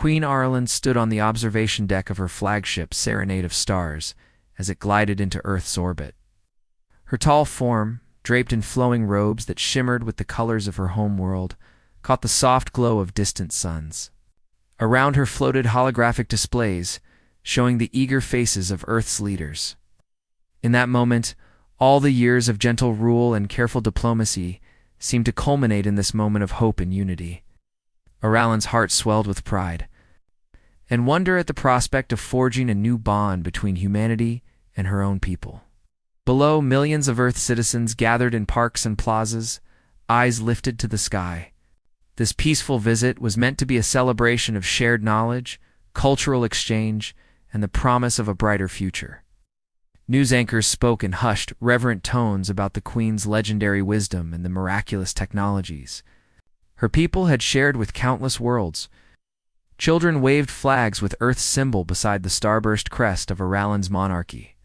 Queen Arlen stood on the observation deck of her flagship Serenade of Stars as it glided into Earth's orbit. Her tall form, draped in flowing robes that shimmered with the colors of her home world, caught the soft glow of distant suns. Around her floated holographic displays, showing the eager faces of Earth's leaders. In that moment, all the years of gentle rule and careful diplomacy seemed to culminate in this moment of hope and unity. Aralan's heart swelled with pride and wonder at the prospect of forging a new bond between humanity and her own people. Below, millions of Earth citizens gathered in parks and plazas, eyes lifted to the sky. This peaceful visit was meant to be a celebration of shared knowledge, cultural exchange, and the promise of a brighter future. News anchors spoke in hushed, reverent tones about the Queen's legendary wisdom and the miraculous technologies her people had shared with countless worlds. Children waved flags with Earth's symbol beside the starburst crest of Aralan's monarchy.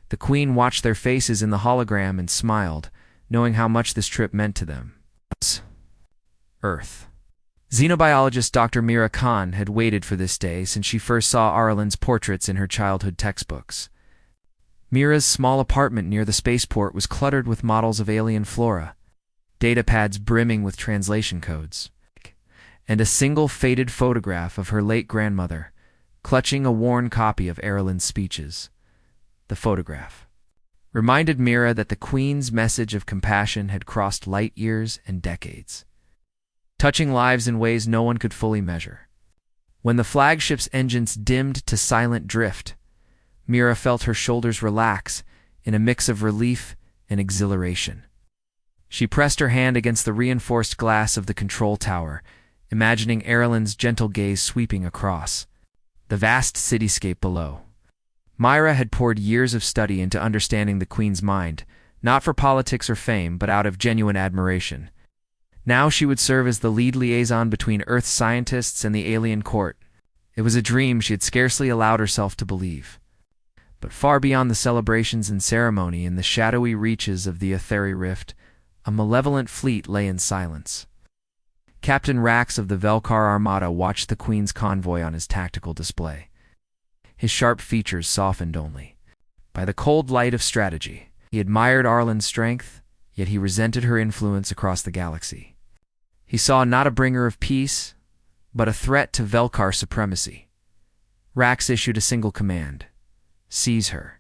The Queen watched their faces in the hologram and smiled, knowing how much this trip meant to them. Earth. Xenobiologist Dr. Mira Khan had waited for this day since she first saw Aralan's portraits in her childhood textbooks. Mira's small apartment near the spaceport was cluttered with models of alien flora, datapads brimming with translation codes, and a single faded photograph of her late grandmother, clutching a worn copy of Aralan's speeches. The photograph reminded Mira that the Queen's message of compassion had crossed light years and decades, touching lives in ways no one could fully measure. When the flagship's engines dimmed to silent drift, Mira felt her shoulders relax in a mix of relief and exhilaration. She pressed her hand against the reinforced glass of the control tower, imagining Aralan's gentle gaze sweeping across the vast cityscape below. Myra had poured years of study into understanding the Queen's mind, not for politics or fame, but out of genuine admiration. Now she would serve as the lead liaison between Earth's scientists and the alien court. It was a dream she had scarcely allowed herself to believe. But far beyond the celebrations and ceremony, in the shadowy reaches of the Etheri Rift, a malevolent fleet lay in silence. Captain Rax of the Velkar Armada watched the Queen's convoy on his tactical display. His sharp features softened only by the cold light of strategy. He admired Arlen's strength, yet he resented her influence across the galaxy. He saw not a bringer of peace, but a threat to Velkar supremacy. Rax issued a single command: seize her.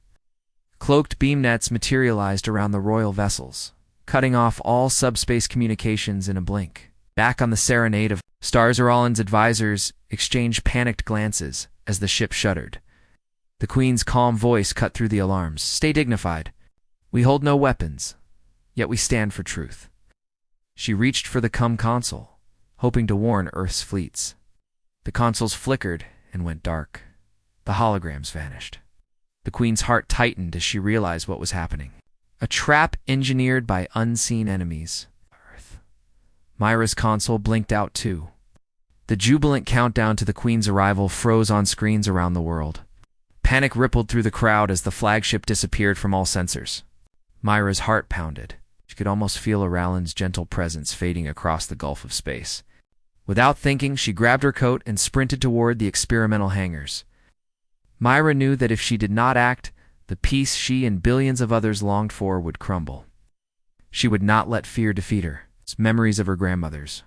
Cloaked beam nets materialized around the royal vessels, cutting off all subspace communications in a blink. Back on the Serenade of Stars, Aralan's advisors exchanged panicked glances as the ship shuddered. The Queen's calm voice cut through the alarms. Stay dignified. We hold no weapons, yet we stand for truth. She reached for the console, hoping to warn Earth's fleets. The consoles flickered and went dark. The holograms vanished. The Queen's heart tightened as she realized what was happening. A trap engineered by unseen enemies. Earth. Myra's console blinked out too. The jubilant countdown to the Queen's arrival froze on screens around the world. Panic rippled through the crowd as the flagship disappeared from all sensors. Myra's heart pounded. She could almost feel Aralan's gentle presence fading across the gulf of space. Without thinking, she grabbed her coat and sprinted toward the experimental hangars. Myra knew that if she did not act, the peace she and billions of others longed for would crumble. She would not let fear defeat her. Memories of her grandmothers,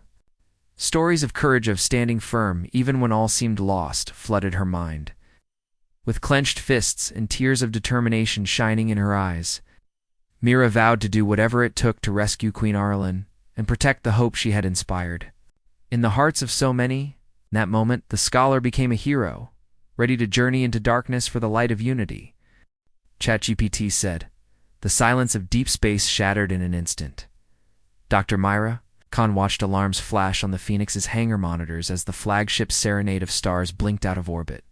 stories of courage, of standing firm even when all seemed lost, flooded her mind. With clenched fists and tears of determination shining in her eyes, Mira vowed to do whatever it took to rescue Queen Arlen and protect the hope she had inspired. In the hearts of so many, in that moment, the scholar became a hero, ready to journey into darkness for the light of unity. ChatGPT said. The silence of deep space shattered in an instant. Dr. Myra? Khan watched alarms flash on the Phoenix's hangar monitors as the flagship Serenade of Stars blinked out of orbit.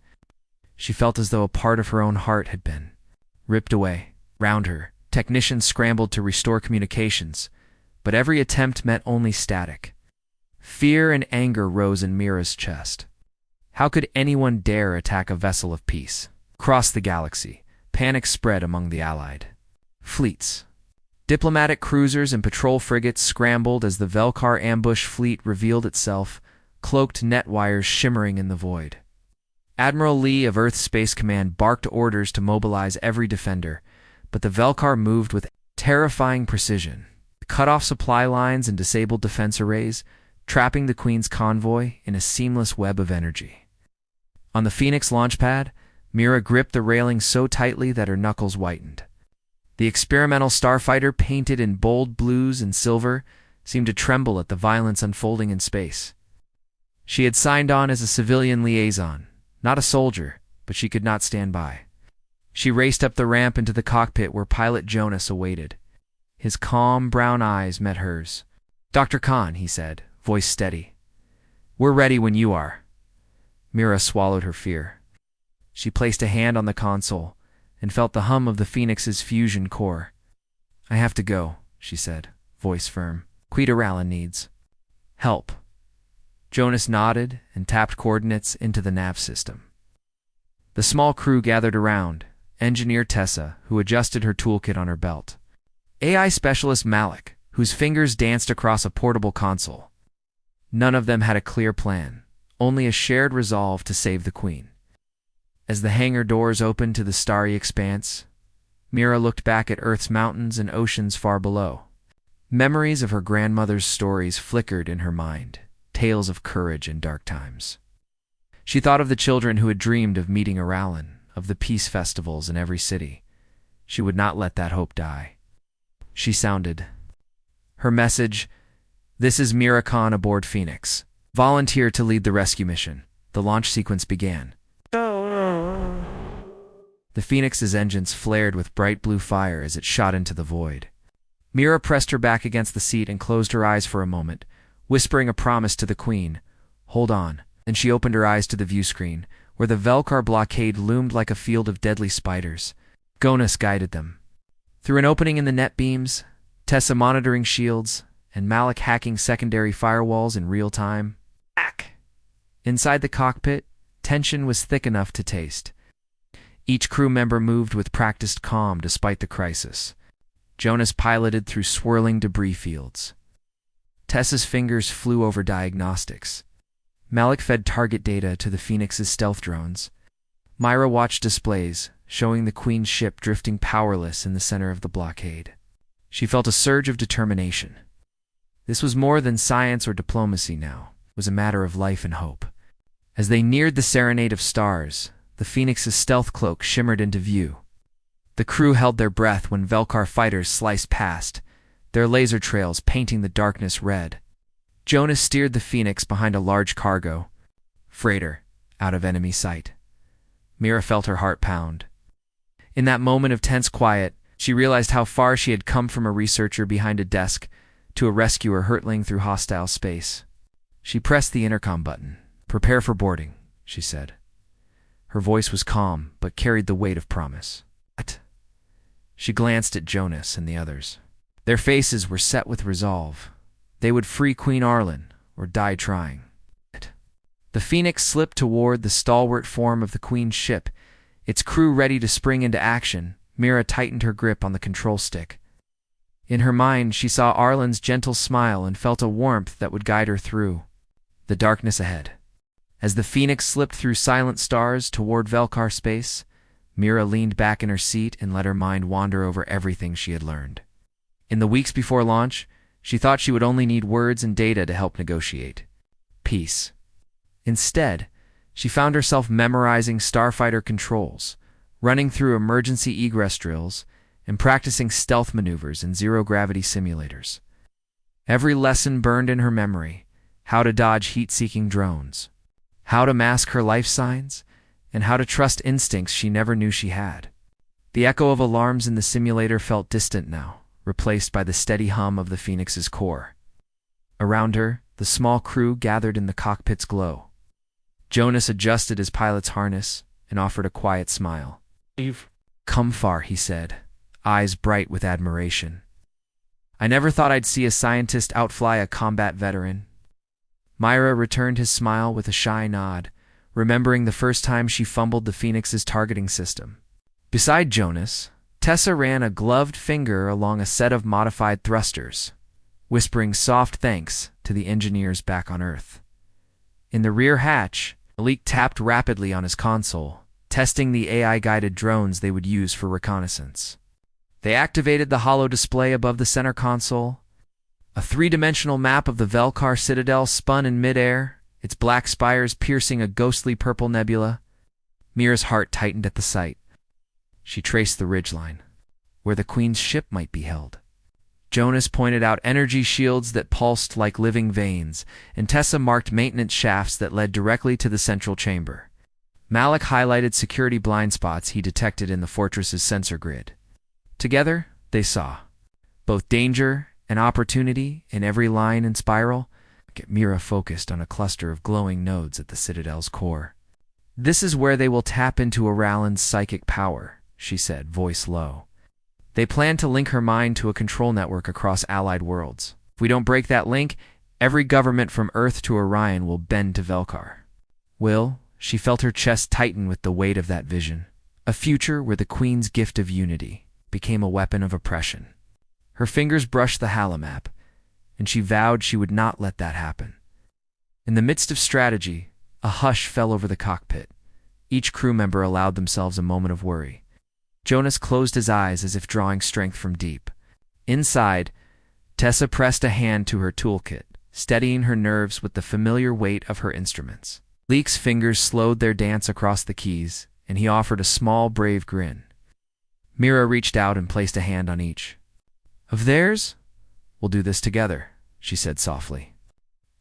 She felt as though a part of her own heart had been ripped away. Round her, technicians scrambled to restore communications, but every attempt met only static. Fear and anger rose in Mira's chest. How could anyone dare attack a vessel of peace? Across the galaxy, panic spread among the Allied fleets. Diplomatic cruisers and patrol frigates scrambled as the Velkar ambush fleet revealed itself, cloaked net wires shimmering in the void. Admiral Lee of Earth Space Command barked orders to mobilize every defender, but the Velkar moved with terrifying precision. Cut off supply lines and disabled defense arrays, trapping the Queen's convoy in a seamless web of energy. On the Phoenix launch pad, Mira gripped the railing so tightly that her knuckles whitened. The experimental starfighter, painted in bold blues and silver, seemed to tremble at the violence unfolding in space. She had signed on as a civilian liaison, not a soldier, but she could not stand by. She raced up the ramp into the cockpit where pilot Jonas awaited. His calm brown eyes met hers. "Dr. Khan," he said, voice steady. "We're ready when you are." Mira swallowed her fear. She placed a hand on the console and felt the hum of the Phoenix's fusion core. "I have to go," she said, voice firm. "Quita needs help." Jonas nodded and tapped coordinates into the nav system. The small crew gathered around, engineer Tessa, who adjusted her toolkit on her belt. AI specialist Malik, whose fingers danced across a portable console. None of them had a clear plan, only a shared resolve to save the Queen. As the hangar doors opened to the starry expanse, Mira looked back at Earth's mountains and oceans far below. Memories of her grandmother's stories flickered in her mind, tales of courage in dark times. She thought of the children who had dreamed of meeting Aralen, of the peace festivals in every city. She would not let that hope die. She sounded. Her message: "This is Mira Khan aboard Phoenix. Volunteer to lead the rescue mission." The launch sequence began. The Phoenix's engines flared with bright blue fire as it shot into the void. Mira pressed her back against the seat and closed her eyes for a moment, whispering a promise to the Queen. "Hold on." Then she opened her eyes to the view screen, where the Velkar blockade loomed like a field of deadly spiders. Jonas guided them. Through an opening in the net beams, Tessa monitoring shields, and Malik hacking secondary firewalls in real time. Inside the cockpit, tension was thick enough to taste. Each crew member moved with practiced calm despite the crisis. Jonas piloted through swirling debris fields. Tessa's fingers flew over diagnostics. Malik fed target data to the Phoenix's stealth drones. Myra watched displays, showing the Queen's ship drifting powerless in the center of the blockade. She felt a surge of determination. This was more than science or diplomacy now. It was a matter of life and hope. As they neared the Serenade of Stars, the Phoenix's stealth cloak shimmered into view. The crew held their breath when Velkar fighters sliced past, their laser trails painting the darkness red. Jonas steered the Phoenix behind a large cargo freighter, out of enemy sight. Mira felt her heart pound. In that moment of tense quiet, she realized how far she had come from a researcher behind a desk to a rescuer hurtling through hostile space. She pressed the intercom button. "Prepare for boarding," she said. Her voice was calm, but carried the weight of promise. "What?" She glanced at Jonas and the others. Their faces were set with resolve. They would free Queen Arlen, or die trying. The Phoenix slipped toward the stalwart form of the Queen's ship, its crew ready to spring into action. Mira tightened her grip on the control stick. In her mind, she saw Arlen's gentle smile and felt a warmth that would guide her through the darkness ahead. As the Phoenix slipped through silent stars toward Velkar space, Mira leaned back in her seat and let her mind wander over everything she had learned. In the weeks before launch, she thought she would only need words and data to help negotiate peace. Instead, she found herself memorizing starfighter controls, running through emergency egress drills, and practicing stealth maneuvers in zero-gravity simulators. Every lesson burned in her memory: how to dodge heat-seeking drones, how to mask her life signs, and how to trust instincts she never knew she had. The echo of alarms in the simulator felt distant now, replaced by the steady hum of the Phoenix's core. Around her, the small crew gathered in the cockpit's glow. Jonas adjusted his pilot's harness and offered a quiet smile. "You've come far," he said, eyes bright with admiration. "I never thought I'd see a scientist outfly a combat veteran." Myra returned his smile with a shy nod, remembering the first time she fumbled the Phoenix's targeting system. Beside Jonas, Tessa ran a gloved finger along a set of modified thrusters, whispering soft thanks to the engineers back on Earth. In the rear hatch, Malik tapped rapidly on his console, testing the AI-guided drones they would use for reconnaissance. They activated the holo display above the center console. A three-dimensional map of the Velkar Citadel spun in midair, its black spires piercing a ghostly purple nebula. Mira's heart tightened at the sight. She traced the ridgeline, where the Queen's ship might be held. Jonas pointed out energy shields that pulsed like living veins, and Tessa marked maintenance shafts that led directly to the central chamber. Malik highlighted security blind spots he detected in the fortress's sensor grid. Together, they saw both danger and opportunity in every line and spiral. Mira focused on a cluster of glowing nodes at the Citadel's core. "This is where they will tap into Oralin's psychic power," she said, voice low. "They plan to link her mind to a control network across allied worlds. If we don't break that link, every government from Earth to Orion will bend to Velkar." She felt her chest tighten with the weight of that vision. A future where the Queen's gift of unity became a weapon of oppression. Her fingers brushed the halomap, and she vowed she would not let that happen. In the midst of strategy, a hush fell over the cockpit. Each crew member allowed themselves a moment of worry. Jonas closed his eyes as if drawing strength from deep. Inside, Tessa pressed a hand to her toolkit, steadying her nerves with the familiar weight of her instruments. Leek's fingers slowed their dance across the keys, and he offered a small, brave grin. Mira reached out and placed a hand on each. "Of theirs? We'll do this together," she said softly.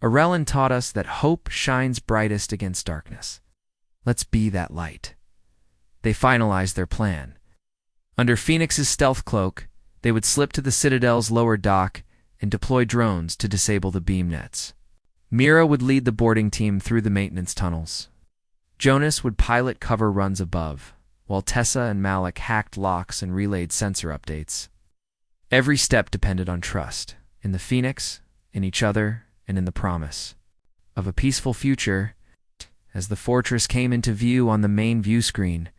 "Orelin taught us that hope shines brightest against darkness. Let's be that light." They finalized their plan. Under Phoenix's stealth cloak, they would slip to the Citadel's lower dock and deploy drones to disable the beam nets. Mira would lead the boarding team through the maintenance tunnels. Jonas would pilot cover runs above, while Tessa and Malik hacked locks and relayed sensor updates. Every step depended on trust, in the Phoenix, in each other, and in the promise of a peaceful future. As the fortress came into view on the main view screen,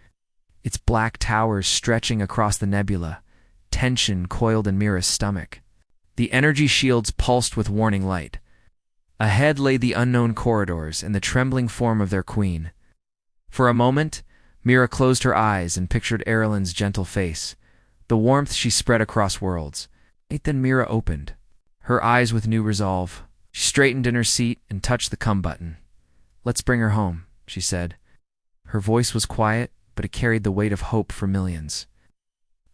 its black towers stretching across the nebula, tension coiled in Mira's stomach. The energy shields pulsed with warning light. Ahead lay the unknown corridors and the trembling form of their queen. For a moment, Mira closed her eyes and pictured Eralin's gentle face, the warmth she spread across worlds. Then Mira opened, her eyes with new resolve. She straightened in her seat and touched the come button. "Let's bring her home," she said. Her voice was quiet, but it carried the weight of hope for millions.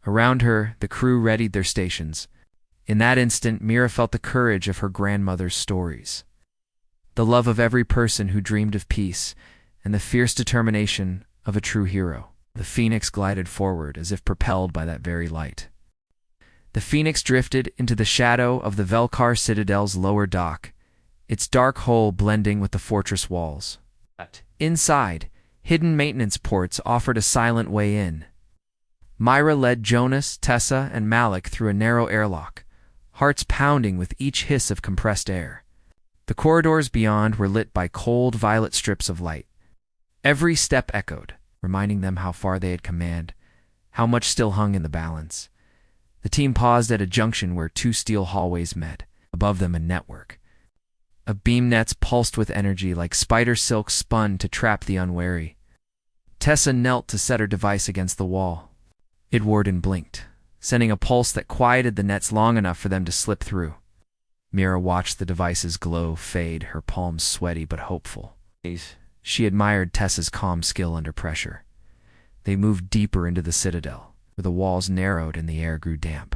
Around her, the crew readied their stations. In that instant, Mira felt the courage of her grandmother's stories, the love of every person who dreamed of peace, and the fierce determination of a true hero. The Phoenix glided forward as if propelled by that very light. The Phoenix drifted into the shadow of the Velkar Citadel's lower dock, its dark hull blending with the fortress walls. Inside, hidden maintenance ports offered a silent way in. Myra led Jonas, Tessa, and Malik through a narrow airlock, hearts pounding with each hiss of compressed air. The corridors beyond were lit by cold violet strips of light. Every step echoed, reminding them how far they had command, how much still hung in the balance. The team paused at a junction where two steel hallways met, above them a network. Beam nets pulsed with energy like spider silk spun to trap the unwary. Tessa knelt to set her device against the wall. It whirred and blinked, sending a pulse that quieted the nets long enough for them to slip through. Mira watched the device's glow fade, her palms sweaty but hopeful. She admired Tessa's calm skill under pressure. They moved deeper into the Citadel, where the walls narrowed and the air grew damp.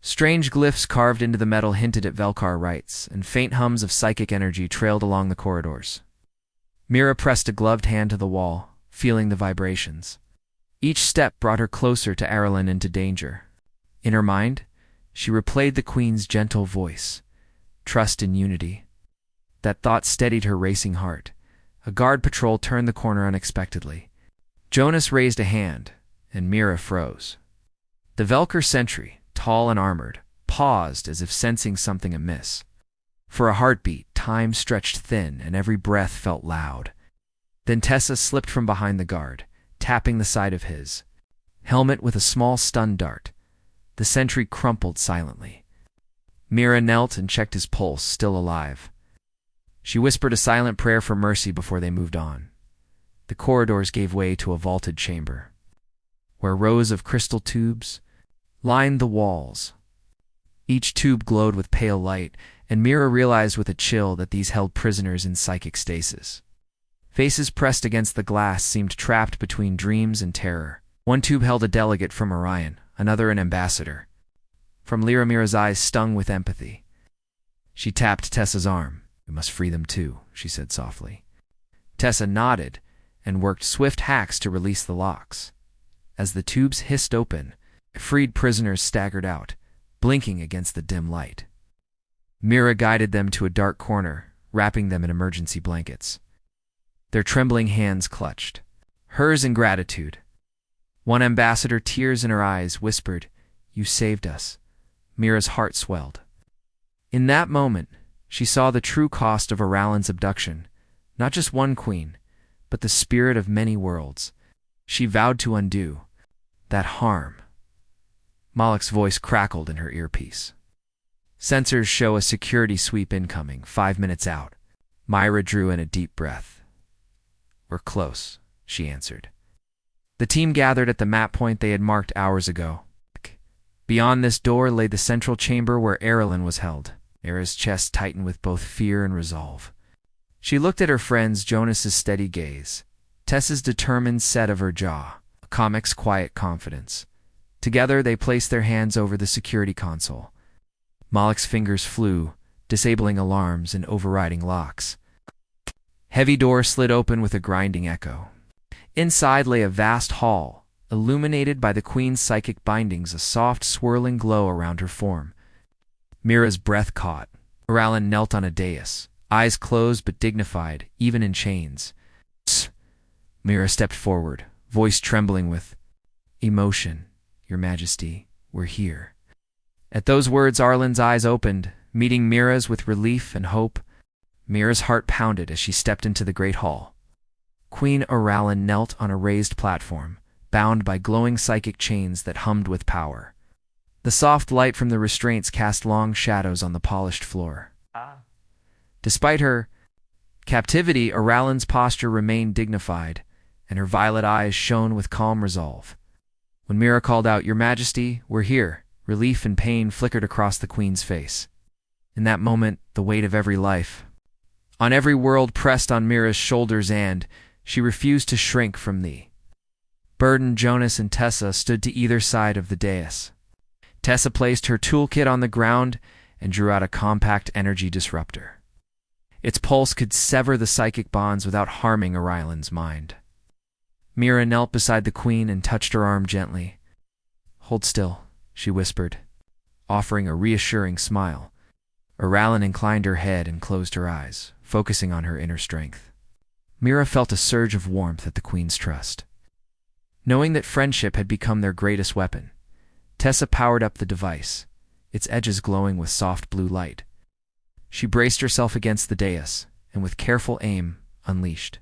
Strange glyphs carved into the metal hinted at Velkar rites, and faint hums of psychic energy trailed along the corridors. Mira pressed a gloved hand to the wall, feeling the vibrations. Each step brought her closer to Orelin into danger. In her mind, she replayed the Queen's gentle voice. Trust in unity. That thought steadied her racing heart. A guard patrol turned the corner unexpectedly. Jonas raised a hand, and Mira froze. The Velkar sentry, tall and armored, paused as if sensing something amiss. For a heartbeat, time stretched thin and every breath felt loud. Then Tessa slipped from behind the guard, tapping the side of his helmet with a small stun dart. The sentry crumpled silently. Mira knelt and checked his pulse, still alive. She whispered a silent prayer for mercy before they moved on. The corridors gave way to a vaulted chamber, where rows of crystal tubes lined the walls. Each tube glowed with pale light, and Mira realized with a chill that these held prisoners in psychic stasis. Faces pressed against the glass seemed trapped between dreams and terror. One tube held a delegate from Orion, another an ambassador. From Lyra, Mira's eyes stung with empathy. She tapped Tessa's arm. "We must free them too," she said softly. Tessa nodded and worked swift hacks to release the locks. As the tubes hissed open, freed prisoners staggered out, blinking against the dim light. Mira guided them to a dark corner, wrapping them in emergency blankets. Their trembling hands clutched, hers in gratitude. One ambassador, tears in her eyes, whispered, "You saved us." Mira's heart swelled. In that moment, she saw the true cost of Oralin's abduction, not just one queen, but the spirit of many worlds. She vowed to undo that harm. Malak's voice crackled in her earpiece. "Sensors show a security sweep incoming, 5 minutes out." Myra drew in a deep breath. "We're close," she answered. The team gathered at the map point they had marked hours ago. Beyond this door lay the central chamber where Aralyn was held. Mira's chest tightened with both fear and resolve. She looked at her friends, Jonas's steady gaze, Tessa's determined set of her jaw, Comic's quiet confidence. Together they placed their hands over the security console. Malak's fingers flew, disabling alarms and overriding locks. Heavy door slid open with a grinding echo. Inside lay a vast hall, illuminated by the queen's psychic bindings, a soft swirling glow around her form. Mira's breath caught. Oralyn knelt on a dais, eyes closed but dignified, even in chains. "Tss." Mira stepped forward, voice trembling with emotion. "Your Majesty, we're here." At those words, Arlen's eyes opened, meeting Mira's with relief and hope. Mira's heart pounded as she stepped into the great hall. Queen Oralyn knelt on a raised platform, bound by glowing psychic chains that hummed with power. The soft light from the restraints cast long shadows on the polished floor. Despite her captivity, Oralyn's posture remained dignified, and her violet eyes shone with calm resolve. When Mira called out, "Your Majesty, we're here," relief and pain flickered across the queen's face. In that moment, the weight of every life on every world pressed on Mira's shoulders, and she refused to shrink from the burden. Jonas and Tessa stood to either side of the dais. Tessa placed her toolkit on the ground and drew out a compact energy disruptor. Its pulse could sever the psychic bonds without harming Oralyn's mind. Mira knelt beside the queen and touched her arm gently. "Hold still," she whispered, offering a reassuring smile. Oralyn inclined her head and closed her eyes, focusing on her inner strength. Mira felt a surge of warmth at the queen's trust. Knowing that friendship had become their greatest weapon, Tessa powered up the device, its edges glowing with soft blue light. She braced herself against the dais, and with careful aim, unleashed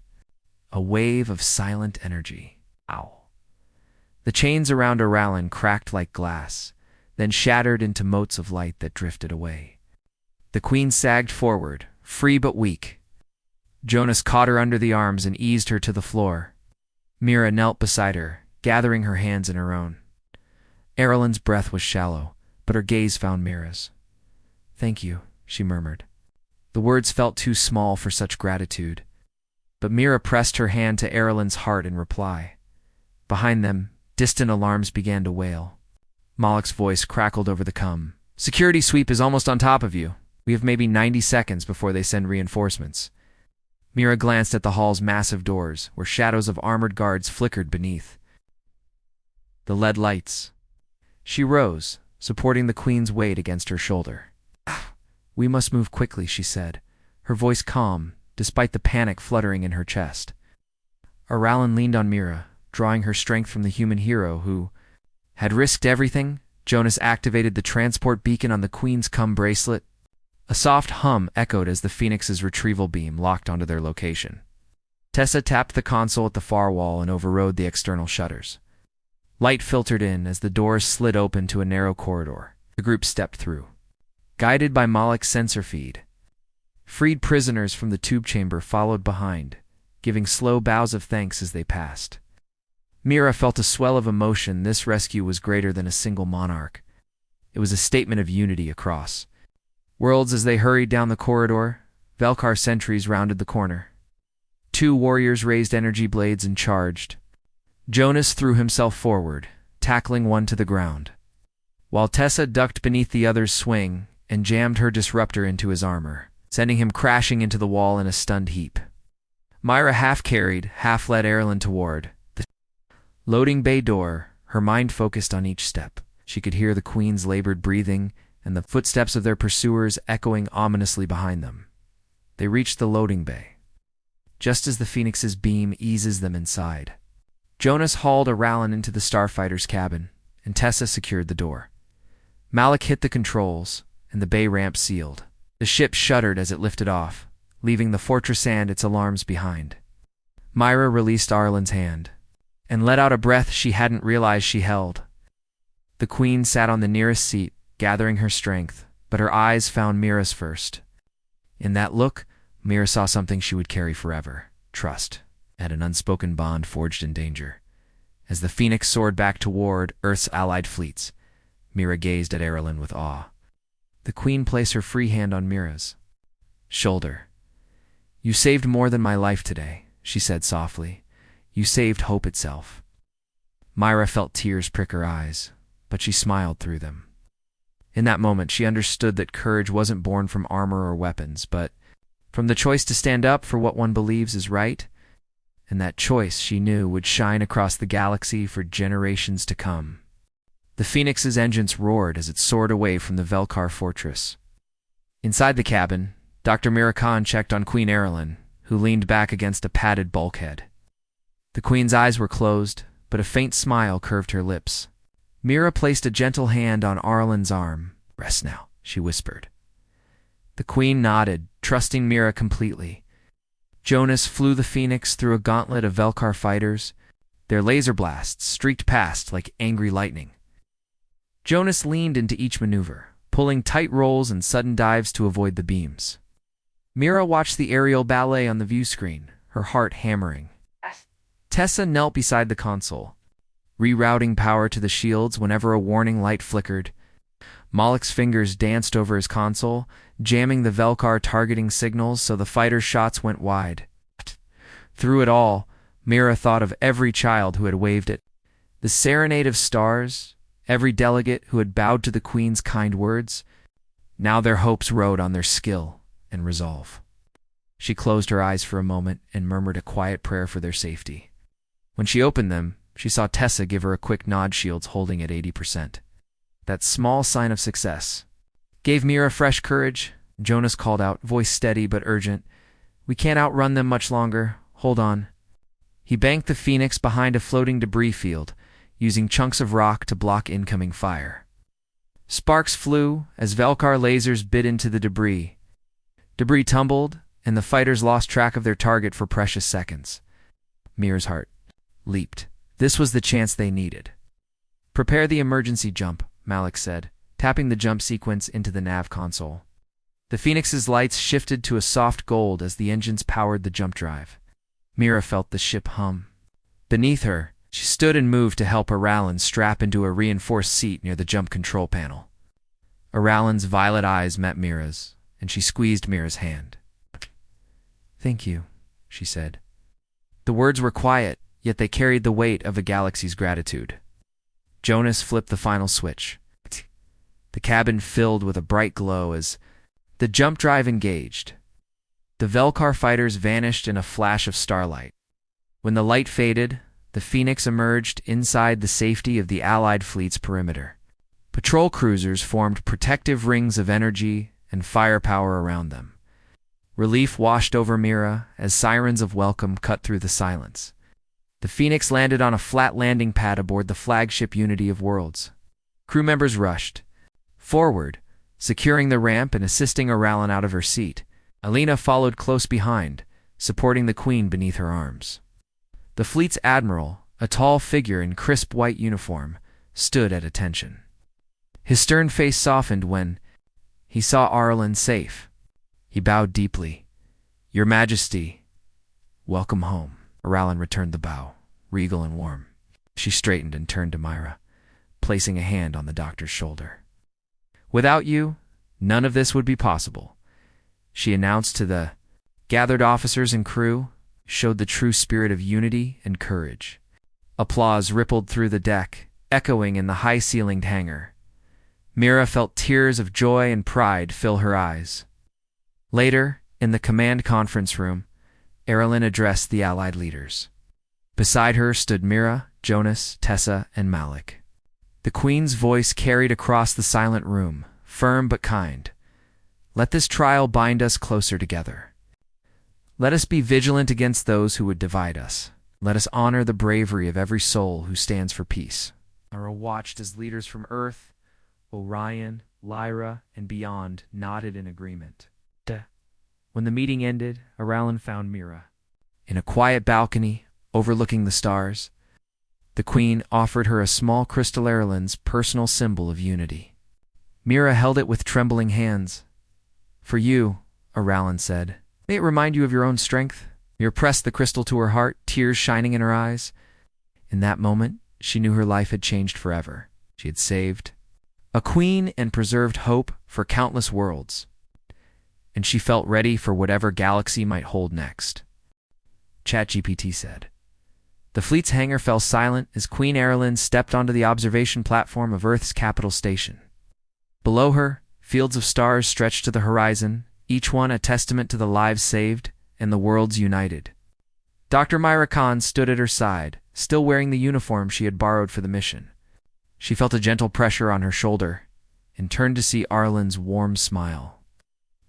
a wave of silent energy. Ow! The chains around Oralyn cracked like glass, then shattered into motes of light that drifted away. The queen sagged forward, free but weak. Jonas caught her under the arms and eased her to the floor. Mira knelt beside her, gathering her hands in her own. Aralyn's breath was shallow, but her gaze found Mira's. "Thank you," she murmured. The words felt too small for such gratitude, but Mira pressed her hand to Aralyn's heart in reply. Behind them, distant alarms began to wail. Malak's voice crackled over the cum. "Security sweep is almost on top of you. We have maybe 90 seconds before they send reinforcements." Mira glanced at the hall's massive doors, where shadows of armored guards flickered beneath the lead lights. She rose, supporting the queen's weight against her shoulder. "We must move quickly," she said, her voice calm, despite the panic fluttering in her chest. Oralyn leaned on Mira, drawing her strength from the human hero who had risked everything. Jonas activated the transport beacon on the queen's cum bracelet. A soft hum echoed as the Phoenix's retrieval beam locked onto their location. Tessa tapped the console at the far wall and overrode the external shutters. Light filtered in as the doors slid open to a narrow corridor. The group stepped through. Guided by Malak's sensor feed, Freed prisoners from the tube chamber followed behind, giving slow bows of thanks as they passed. Mira felt a swell of emotion. This rescue was greater than a single monarch. It was a statement of unity across worlds. As they hurried down the corridor, Velkar sentries rounded the corner. 2 warriors raised energy blades and charged. Jonas threw himself forward, tackling one to the ground, while Tessa ducked beneath the other's swing and jammed her disruptor into his armor, sending him crashing into the wall in a stunned heap. Myra half-carried, half-led Erlen toward the loading bay door, her mind focused on each step. She could hear the Queen's labored breathing and the footsteps of their pursuers echoing ominously behind them. They reached the loading bay, just as the Phoenix's beam eases them inside. Jonas hauled Aralen into the starfighter's cabin, and Tessa secured the door. Malik hit the controls, and the bay ramp sealed. The ship shuddered as it lifted off, leaving the fortress and its alarms behind. Myra released Arlen's hand, and let out a breath she hadn't realized she held. The Queen sat on the nearest seat, gathering her strength, but her eyes found Mira's first. In that look, Mira saw something she would carry forever: trust, and an unspoken bond forged in danger. As the Phoenix soared back toward Earth's allied fleets, Mira gazed at Erlen with awe. The Queen placed her free hand on Mira's shoulder. "You saved more than my life today," she said softly. "You saved hope itself." Myra felt tears prick her eyes, but she smiled through them. In that moment, she understood that courage wasn't born from armor or weapons, but from the choice to stand up for what one believes is right, and that choice, she knew, would shine across the galaxy for generations to come. The Phoenix's engines roared as it soared away from the Velkar fortress. Inside the cabin, Dr. Mirakan checked on Queen Erlen, who leaned back against a padded bulkhead. The Queen's eyes were closed, but a faint smile curved her lips. Mira placed a gentle hand on Arlen's arm. "Rest now," she whispered. The Queen nodded, trusting Mira completely. Jonas flew the Phoenix through a gauntlet of Velkar fighters. Their laser blasts streaked past like angry lightning. Jonas leaned into each maneuver, pulling tight rolls and sudden dives to avoid the beams. Mira watched the aerial ballet on the view screen, her heart hammering. Tessa knelt beside the console, rerouting power to the shields whenever a warning light flickered. Malik's fingers danced over his console, jamming the Velkar targeting signals so the fighter's shots went wide. Through it all, Mira thought of every child who had waved it, the serenade of stars, every delegate who had bowed to the Queen's kind words. Now their hopes rode on their skill and resolve. She closed her eyes for a moment and murmured a quiet prayer for their safety. When she opened them, she saw Tessa give her a quick nod, shields holding at 80%. That small sign of success gave Mira fresh courage. Jonas called out, voice steady but urgent, "We can't outrun them much longer. Hold on." He banked the Phoenix behind a floating debris field, using chunks of rock to block incoming fire. Sparks flew as Velkar lasers bit into the debris. Debris tumbled, and the fighters lost track of their target for precious seconds. Mira's heart leaped. This was the chance they needed. "Prepare the emergency jump," Malik said, tapping the jump sequence into the nav console. The Phoenix's lights shifted to a soft gold as the engines powered the jump drive. Mira felt the ship hum. Beneath her, she stood and moved to help Aralen strap into a reinforced seat near the jump control panel. Aralen's violet eyes met Mira's, and she squeezed Mira's hand. "Thank you," she said. The words were quiet, yet they carried the weight of a galaxy's gratitude. Jonas flipped the final switch. The cabin filled with a bright glow as the jump drive engaged. The Velkar fighters vanished in a flash of starlight. When the light faded, the Phoenix emerged inside the safety of the Allied fleet's perimeter. Patrol cruisers formed protective rings of energy and firepower around them. Relief washed over Mira as sirens of welcome cut through the silence. The Phoenix landed on a flat landing pad aboard the flagship Unity of Worlds. Crew members rushed forward, securing the ramp and assisting Aralen out of her seat. Alina followed close behind, supporting the Queen beneath her arms. The fleet's admiral, a tall figure in crisp white uniform, stood at attention. His stern face softened when he saw Aralen safe. He bowed deeply. "Your Majesty, welcome home." Aralen returned the bow, regal and warm. She straightened and turned to Myra, placing a hand on the doctor's shoulder. "Without you, none of this would be possible," she announced to the gathered officers and crew, showed the true spirit of unity and courage. Applause rippled through the deck, echoing in the high-ceilinged hangar. Mira felt tears of joy and pride fill her eyes. Later, in the command conference room, Aralen addressed the Allied leaders. Beside her stood Mira, Jonas, Tessa, and Malik. The Queen's voice carried across the silent room, firm but kind. "Let this trial bind us closer together. Let us be vigilant against those who would divide us. Let us honor the bravery of every soul who stands for peace." Mara watched as leaders from Earth, Orion, Lyra, and beyond nodded in agreement. When the meeting ended, Aralen found Mira in a quiet balcony overlooking the stars. The Queen offered her a small crystal Aralen's personal symbol of unity. Mira held it with trembling hands. "For you," Aralen said. "May it remind you of your own strength." Mira pressed the crystal to her heart, tears shining in her eyes. In that moment, she knew her life had changed forever. She had saved a queen and preserved hope for countless worlds. And she felt ready for whatever galaxy might hold next. ChatGPT said. The fleet's hangar fell silent as Queen Aralen stepped onto the observation platform of Earth's capital station. Below her, fields of stars stretched to the horizon, each one a testament to the lives saved and the worlds united. Dr. Myra Khan stood at her side, still wearing the uniform she had borrowed for the mission. She felt a gentle pressure on her shoulder and turned to see Aralen's warm smile.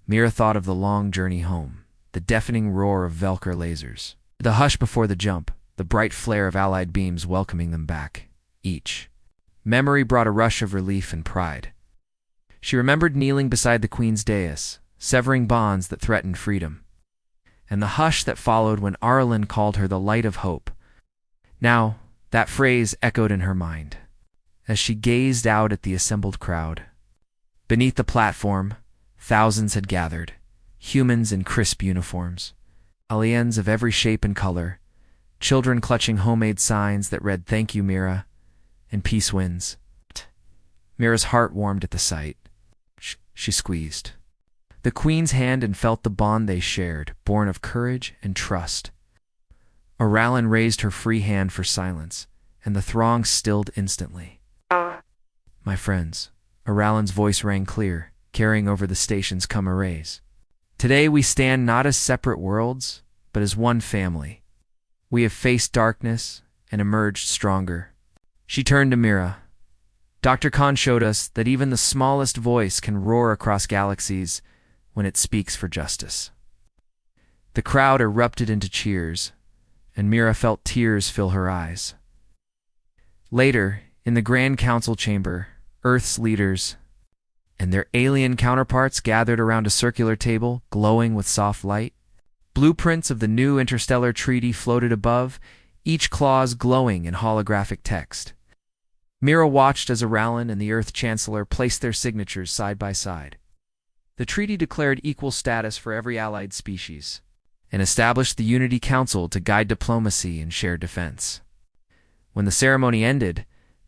Mira thought of the long journey home, the deafening roar of Velker lasers, the hush before the jump, the bright flare of Allied beams welcoming them back, each. Memory brought a rush of relief and pride. She remembered kneeling beside the Queen's dais, severing bonds that threatened freedom, and the hush that followed when Aralen called her the light of hope. Now, that phrase echoed in her mind, as she gazed out at the assembled crowd. Beneath the platform, thousands had gathered, humans in crisp uniforms, aliens of every shape and color, children clutching homemade signs that read "Thank you, Mira," and "Peace wins." Mira's heart warmed at the sight. She squeezed the Queen's hand and felt the bond they shared, born of courage and trust. Aralen raised her free hand for silence, and the throng stilled instantly. "My friends," Aralen's voice rang clear, carrying over the station's cameras. "Today we stand not as separate worlds, but as one family. We have faced darkness and emerged stronger." She turned to Mira. "Dr. Khan showed us that even the smallest voice can roar across galaxies when it speaks for justice." The crowd erupted into cheers, and Mira felt tears fill her eyes. Later, in the Grand Council chamber, Earth's leaders and their alien counterparts gathered around a circular table glowing with soft light. Blueprints of the new interstellar treaty floated above, each clause glowing in holographic text. Mira watched as Aralen and the Earth Chancellor placed their signatures side by side. The treaty declared equal status for every allied species and established the Unity Council to guide diplomacy and shared defense. When the ceremony ended,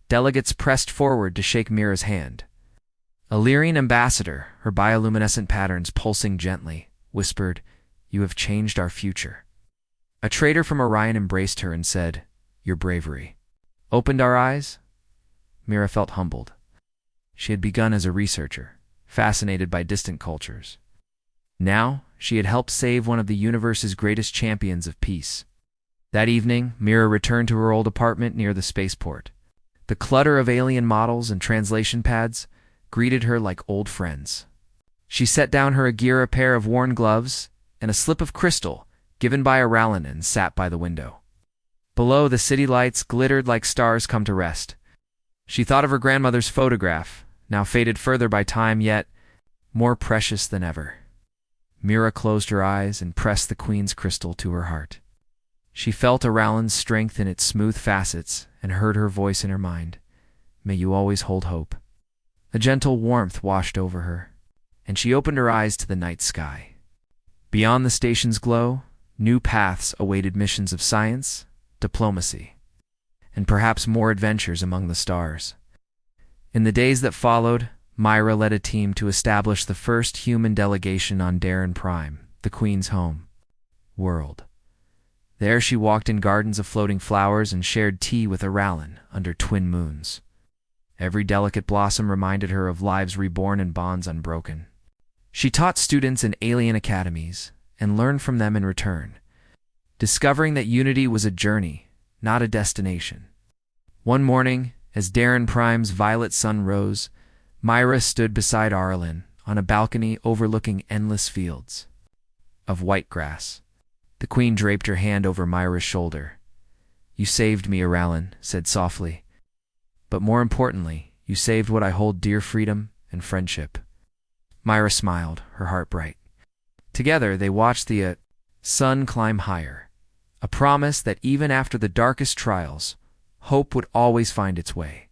delegates pressed forward to shake Mira's hand. A Lyrian ambassador, her bioluminescent patterns pulsing gently, whispered, "You have changed our future." A trader from Orion embraced her and said, "Your bravery opened our eyes." Mira felt humbled. She had begun as a researcher, fascinated by distant cultures. Now, she had helped save one of the universe's greatest champions of peace. That evening, Mira returned to her old apartment near the spaceport. The clutter of alien models and translation pads greeted her like old friends. She set down her gear, a pair of worn gloves, and a slip of crystal given by Aralen, and sat by the window. Below, the city lights glittered like stars come to rest. She thought of her grandmother's photograph, now faded further by time, yet more precious than ever. Mira closed her eyes and pressed the Queen's crystal to her heart. She felt Aralen's strength in its smooth facets and heard her voice in her mind. "May you always hold hope." A gentle warmth washed over her, and she opened her eyes to the night sky, Beyond the station's glow, new paths awaited missions of science, diplomacy, and perhaps more adventures among the stars. In the days that followed, Myra led a team to establish the first human delegation on Darren Prime, the Queen's home world. There she walked in gardens of floating flowers and shared tea with Aralen under twin moons. Every delicate blossom reminded her of lives reborn and bonds unbroken. She taught students in alien academies and learned from them in return, discovering that unity was a journey, not a destination. One morning, as Darren Prime's violet sun rose, Myra stood beside Aralen on a balcony overlooking endless fields of white grass. The Queen draped her hand over Myra's shoulder. "You saved me," Aralen said softly. "But more importantly, you saved what I hold dear, freedom and friendship." Myra smiled, her heart bright. Together, they watched the sun climb higher, a promise that even after the darkest trials, hope would always find its way.